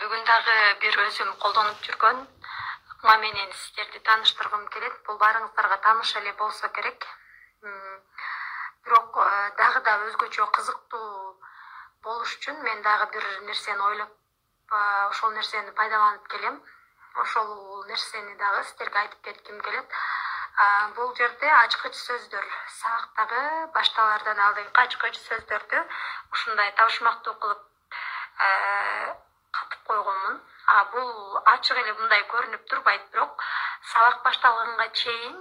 Бүгүн дагы бир өзүм колдонуп жүргөн ыкма менен сиздерди тааныштыргым келет. Бул баарыңыздарга тааныш эле болсо керек. Бирок дагы да өзгөчө кызыктуу болуш үчүн мен дагы бир нерсени ойлоп, ошол нерсени пайдаланып келем. Ошол нерсени дагы сиздерге айтып кетким келет. Бул жерде ачкыч сөздөр, сабактагы башталардан алдыңкы ачкыч сөздөрдү ушундай табышмактуу кылып катып койгонмун. Бул ачык эле мындай көрүнүп турбайт, бирок сабак башталганга чейин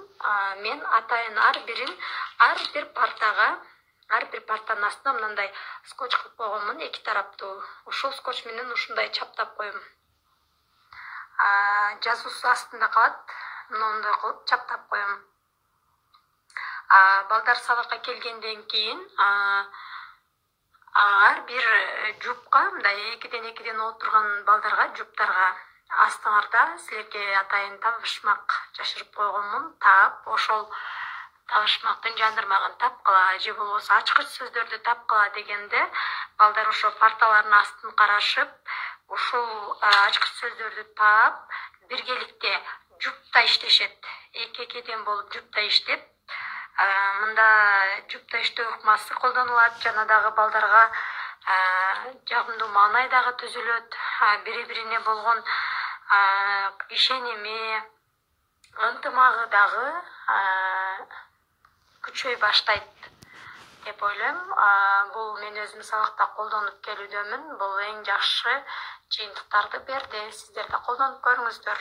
мен атайын ар бир партанын астына мындай скотч кылып койгонмун, эки тараптуу. Ошол скотч менен ушундай чаптап коем. Жазуусу астында калат, мондой кылып чаптап коем. Балдар сабакка келгенден кийин ар бир жупка, мындай экиден отурган балдарга, жуптарга астыңарда силерге атайын табышмак жашырып койгонмун. Таап, ошол табышмактын жандырмагын тапкыла же болбосо ачкыч сөздөрдү тапкыла дегенде, балдар ошо парталардын астын карашып, ушул ачкыч сөздөрдү таап, биргеликте жупта иштешет. Экиден болуп жупта иштеп, мында жупта иштөө ыкмасы колдонулат. Жана дагы балдарга жагымдуу маанай дагы түзүлөт. Бири-бирине болгон ишеними, ынтымагы дагы күчөй баштайт деп ойлойм. Бул мен өзүм сабакта колдонуп келүүдөмүн. Бул эң жакшы жыйынтыктарды берди. Сиздер да колдонуп көрүңүздөр.